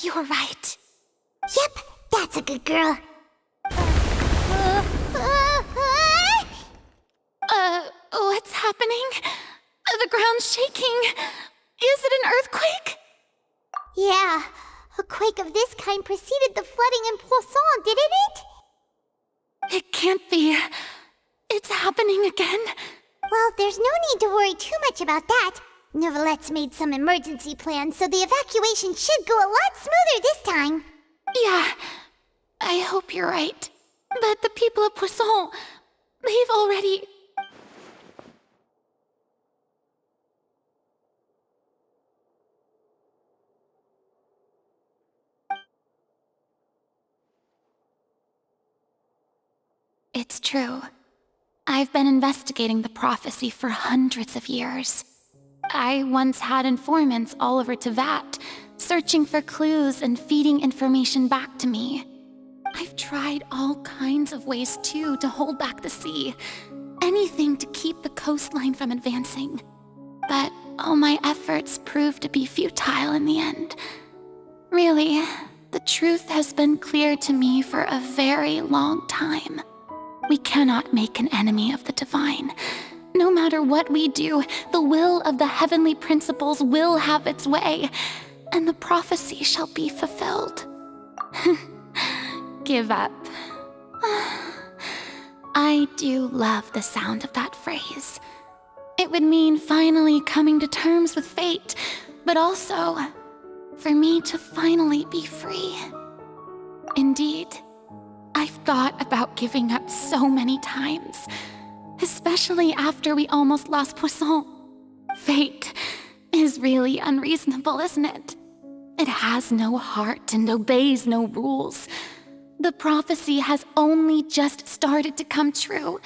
You're right. Yep, that's a good girl. What's happening? The ground's shaking. Is it an earthquake? Yeah, a quake of this kind preceded the flooding in Poisson, didn't it? It can't be. It's happening again. Well, there's no need to worry too much about that. Neverlette's made some emergency plans, so the evacuation should go a lot smoother this time. Yeah, I hope you're right. But the people of Poisson, they've already... It's true. I've been investigating the prophecy for hundreds of years. I once had informants all over Teyvat, searching for clues and feeding information back to me. I've tried all kinds of ways, too, to hold back the sea. Anything to keep the coastline from advancing. But all my efforts proved to be futile in the end. Really, the truth has been clear to me for a very long time. We cannot make an enemy of the divine. No matter what we do, the will of the heavenly principles will have its way, and the prophecy shall be fulfilled. Give up. I do love the sound of that phrase. It would mean finally coming to terms with fate, but also for me to finally be free. Indeed, I've thought about giving up so many times, especially after we almost lost Poisson. Fate is really unreasonable, isn't it? It has no heart and obeys no rules. The prophecy has only just started to come true,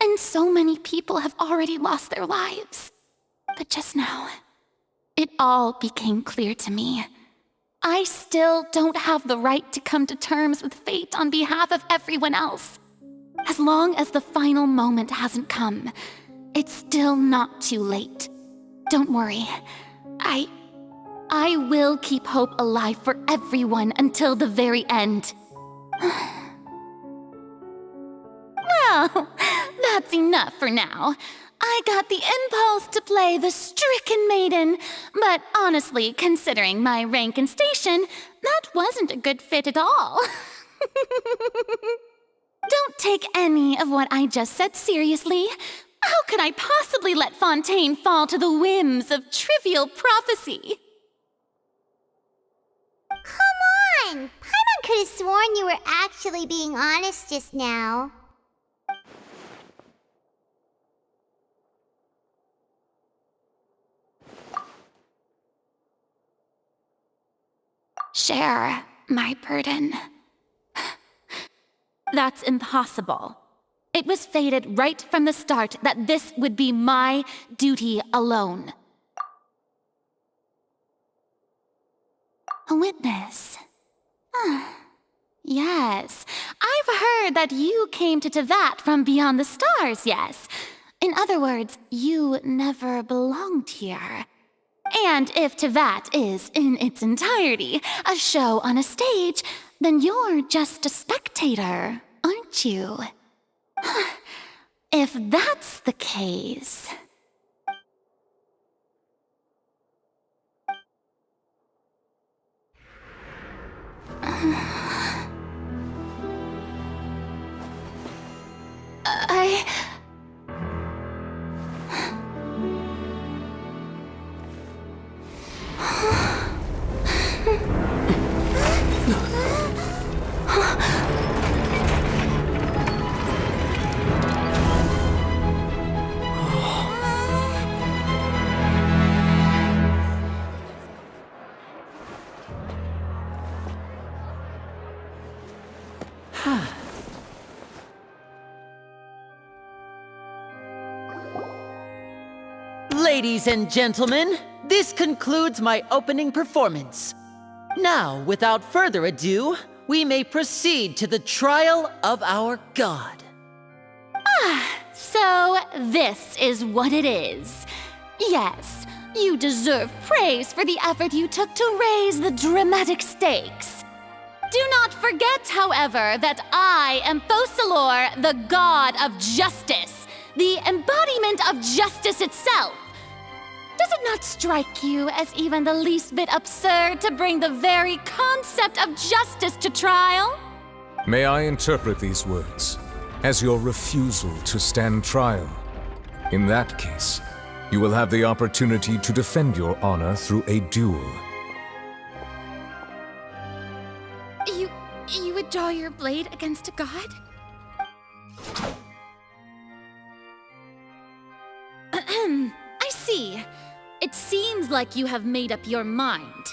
and so many people have already lost their lives. But just now, it all became clear to me. I still don't have the right to come to terms with fate on behalf of everyone else. As long as the final moment hasn't come, it's still not too late. Don't worry. I will keep hope alive for everyone until the very end. Well, that's enough for now. I got the impulse to play the stricken maiden, but honestly, considering my rank and station, that wasn't a good fit at all. Don't take any of what I just said seriously. How could I possibly let Fontaine fall to the whims of trivial prophecy? Come on! Paimon could have sworn you were actually being honest just now. Share my burden. That's impossible. It was fated right from the start that this would be my duty alone. A witness. Yes, I've heard that you came to Teyvat from beyond the stars, yes. In other words, you never belonged here. And if Teyvat is, in its entirety, a show on a stage, then you're just a spectator, aren't you? If that's the case... Ladies and gentlemen, this concludes my opening performance. Now, without further ado, we may proceed to the trial of our god. So this is what it is. Yes, You deserve praise for the effort you took to raise the dramatic stakes. Do not forget, however, that I am Focalor, the god of justice, the embodiment of justice itself. Does it not strike you as even the least bit absurd to bring the very concept of justice to trial? May I interpret these words as your refusal to stand trial? In that case, you will have the opportunity to defend your honor through a duel. You would draw your blade against a god? I see. It seems like you have made up your mind.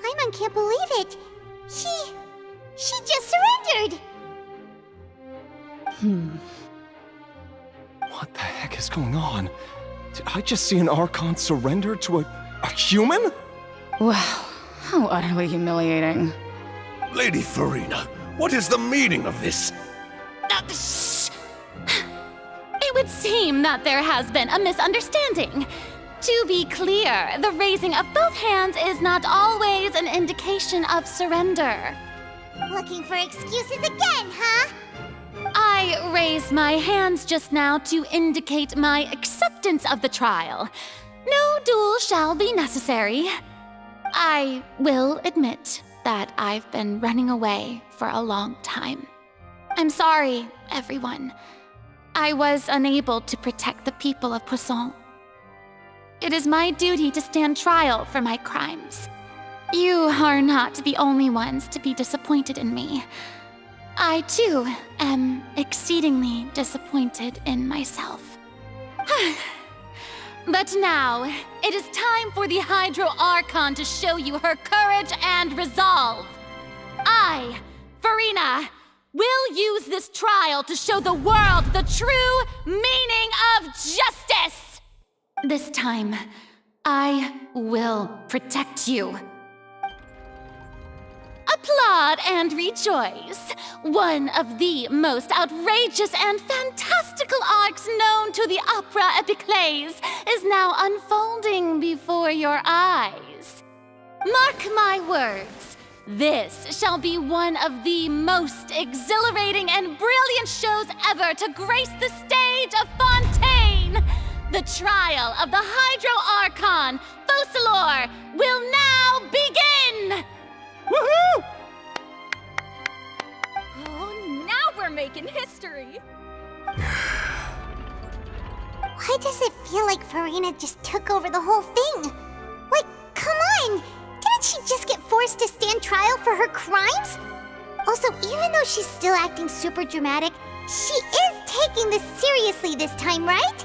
Paimon can't believe it. She just surrendered. What the heck is going on? Did I just see an Archon surrender to a human? Wow, how utterly humiliating. Lady Farina, what is the meaning of this? Shh! It would seem that there has been a misunderstanding. To be clear, the raising of both hands is not always an indication of surrender. Looking for excuses again, huh? I raised my hands just now to indicate my acceptance of the trial. No duel shall be necessary. I will admit that I've been running away for a long time. I'm sorry, everyone. I was unable to protect the people of Poisson. It is my duty to stand trial for my crimes. You are not the only ones to be disappointed in me. I, too, am exceedingly disappointed in myself. But now, it is time for the Hydro Archon to show you her courage and resolve. I, Farina, will use this trial to show the world the true meaning of justice! This time, I will protect you. Applaud and rejoice! One of the most outrageous and fantastical arcs known to the opera epiclese is now unfolding before your eyes. Mark my words, this shall be one of the most exhilarating and brilliant shows ever to grace the stage of Fontaine! The trial of the Hydro Archon, Focalor, will now begin! Woohoo! Oh, now we're making history! Why does it feel like Farina just took over the whole thing? Like, come on! Didn't she just get forced to stand trial for her crimes? Also, even though she's still acting super dramatic, she is taking this seriously this time, right?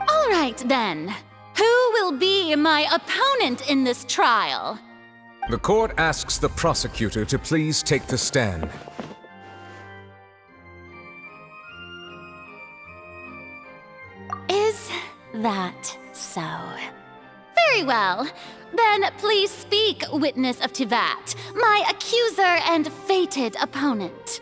All right, then. Who will be my opponent in this trial? The court asks the prosecutor to please take the stand. Is that so? Very well. Then please speak, witness of Tivat, my accuser and fated opponent.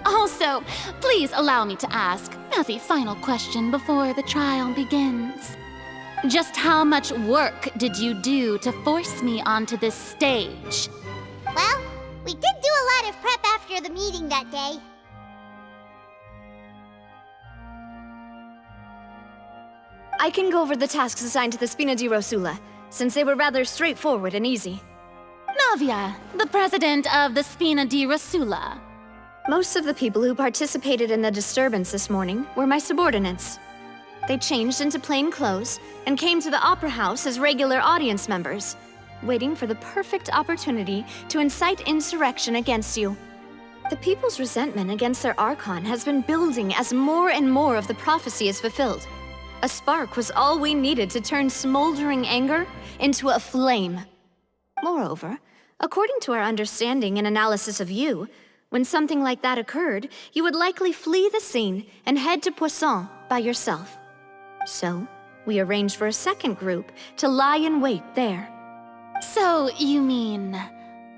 Also, please allow me to ask, as a final question before the trial begins. Just how much work did you do to force me onto this stage? Well, we did do a lot of prep after the meeting that day. I can go over the tasks assigned to the Spina di Rosula, since they were rather straightforward and easy. Navia, the president of the Spina di Rosula. Most of the people who participated in the disturbance this morning were my subordinates. They changed into plain clothes and came to the Opera House as regular audience members, waiting for the perfect opportunity to incite insurrection against you. The people's resentment against their Archon has been building as more and more of the prophecy is fulfilled. A spark was all we needed to turn smoldering anger into a flame. Moreover, according to our understanding and analysis of you, when something like that occurred, you would likely flee the scene and head to Poisson by yourself. So, we arranged for a second group to lie in wait there. So, you mean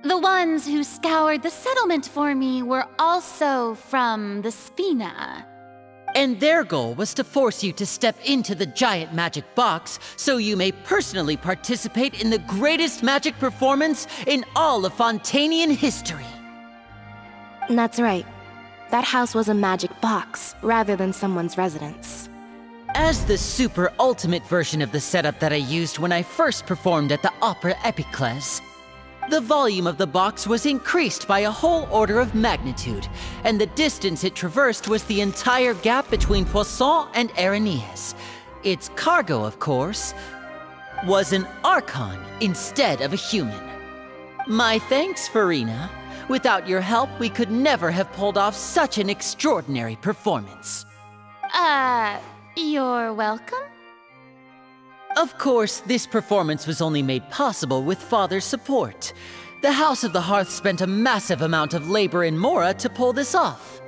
the ones who scoured the settlement for me were also from the Spina? And their goal was to force you to step into the giant magic box so you may personally participate in the greatest magic performance in all of Fontainian history. That's right. That house was a magic box, rather than someone's residence. As the super ultimate version of the setup that I used when I first performed at the Opera Epiclese, the volume of the box was increased by a whole order of magnitude, and the distance it traversed was the entire gap between Poisson and Areneas. Its cargo, of course, was an Archon instead of a human. My thanks, Farina. Without your help, we could never have pulled off such an extraordinary performance. You're welcome? Of course, this performance was only made possible with Father's support. The House of the Hearth spent a massive amount of labor in Mora to pull this off.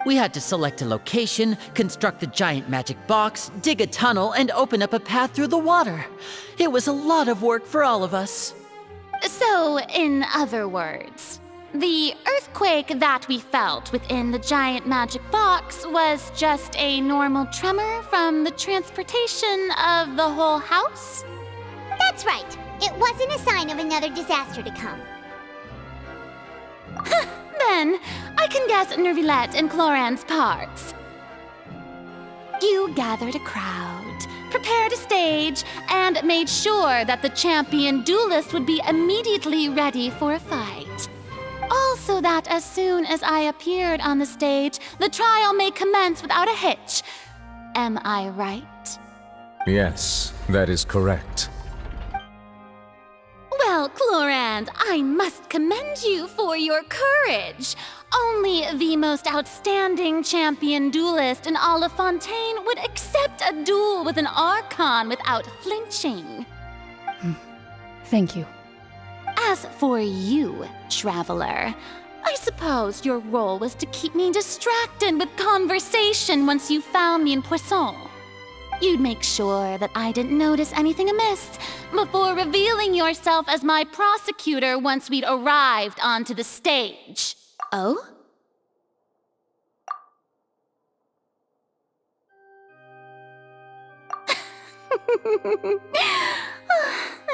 We had to select a location, construct the giant magic box, dig a tunnel, and open up a path through the water. It was a lot of work for all of us. So, in other words, the earthquake that we felt within the giant magic box was just a normal tremor from the transportation of the whole house? That's right. It wasn't a sign of another disaster to come. Then, I can guess Nervilette and Cloran's parts. You gathered a crowd, prepared a stage, and made sure that the champion duelist would be immediately ready for a fight. All so that as soon as I appeared on the stage, the trial may commence without a hitch. Am I right? Yes, that is correct. Well, Clorand, I must commend you for your courage. Only the most outstanding champion duelist in all of Fontaine would accept a duel with an Archon without flinching. Thank you. As for you, Traveler, I suppose your role was to keep me distracted with conversation once you found me in Poisson. You'd make sure that I didn't notice anything amiss before revealing yourself as my prosecutor once we'd arrived onto the stage. Oh?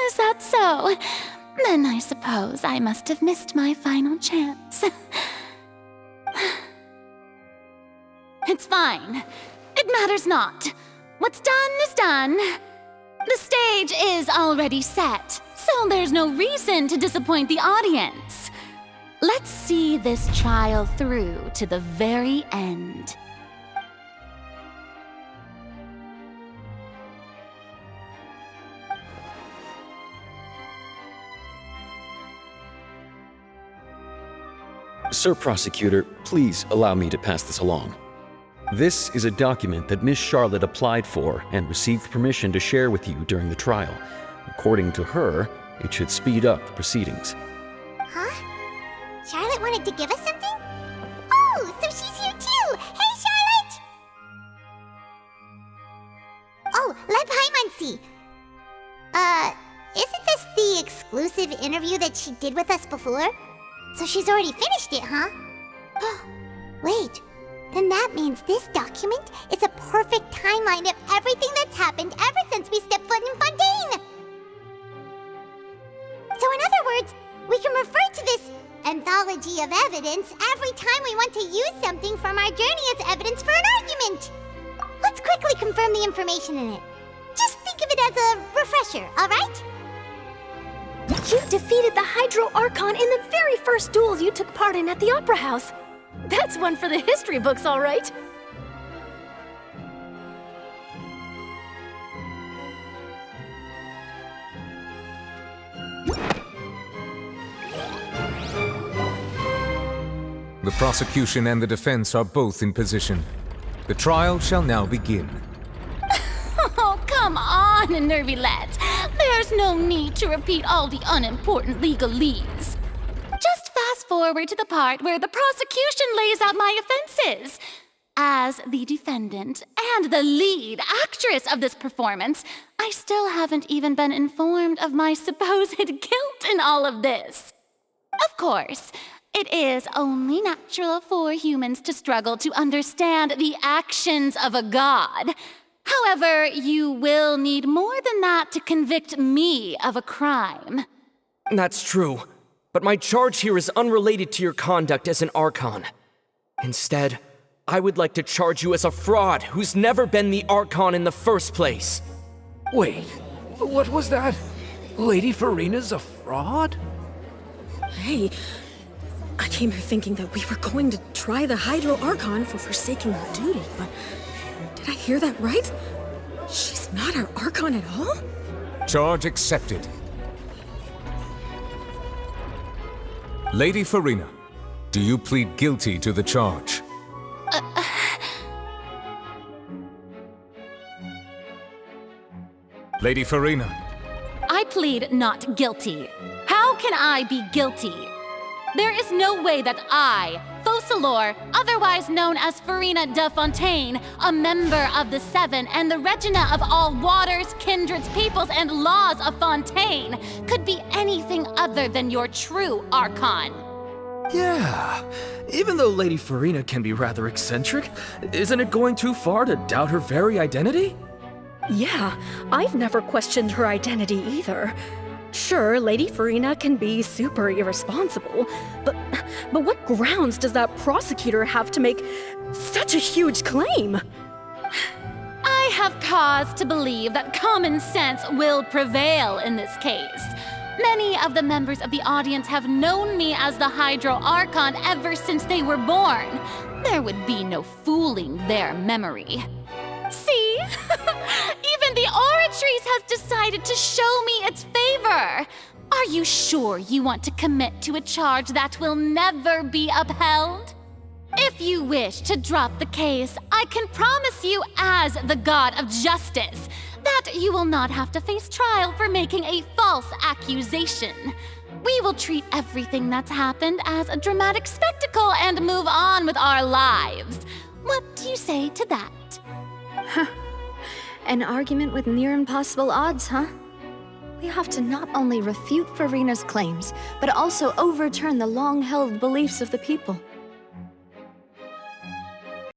Is that so? Then I suppose I must have missed my final chance. It's fine. It matters not. What's done is done. The stage is already set, so there's no reason to disappoint the audience. Let's see this trial through to the very end. Sir Prosecutor, please allow me to pass this along. This is a document that Miss Charlotte applied for and received permission to share with you during the trial. According to her, it should speed up the proceedings. Huh? Charlotte wanted to give us something? Oh, so she's here too! Hey, Charlotte! Oh, let Paimon see. Isn't this the exclusive interview that she did with us before? So she's already finished it, huh? Wait, then that means this document is a perfect timeline of everything that's happened ever since we stepped foot in Fontaine! So in other words, we can refer to this anthology of evidence every time we want to use something from our journey as evidence for an argument! Let's quickly confirm the information in it. Just think of it as a refresher, alright? You defeated the Hydro Archon in the very first duels you took part in at the Opera House. That's one for the history books, all right. The prosecution and the defense are both in position. The trial shall now begin. on, Nervylette. There's no need to repeat all the unimportant legalese. Just fast forward to the part where the prosecution lays out my offenses. As the defendant and the lead actress of this performance, I still haven't even been informed of my supposed guilt in all of this. Of course, it is only natural for humans to struggle to understand the actions of a god. However, you will need more than that to convict me of a crime. That's true, but my charge here is unrelated to your conduct as an Archon. Instead, I would like to charge you as a fraud who's never been the Archon in the first place. Wait, what was that? Lady Farina's a fraud? Hey, I came here thinking that we were going to try the Hydro Archon for forsaking our duty, but did I hear that right? She's not our Archon at all? Charge accepted. Lady Farina, do you plead guilty to the charge? Lady Farina. I plead not guilty. How can I be guilty? There is no way that I, Focalor, otherwise known as Farina de Fontaine, a member of the Seven and the Regina of all waters, kindreds, peoples, and laws of Fontaine, could be anything other than your true Archon. Yeah, even though Lady Farina can be rather eccentric, isn't it going too far to doubt her very identity? Yeah, I've never questioned her identity either. Sure, Lady Farina can be super irresponsible, but what grounds does that prosecutor have to make such a huge claim? I have cause to believe that common sense will prevail in this case. Many of the members of the audience have known me as the Hydro Archon ever since they were born. There would be no fooling their memory. See? Even the Oratrice has decided to show me its favor. Are you sure you want to commit to a charge that will never be upheld? If you wish to drop the case, I can promise you as the God of Justice that you will not have to face trial for making a false accusation. We will treat everything that's happened as a dramatic spectacle and move on with our lives. What do you say to that? An argument with near impossible odds, huh? We have to not only refute Farina's claims, but also overturn the long-held beliefs of the people.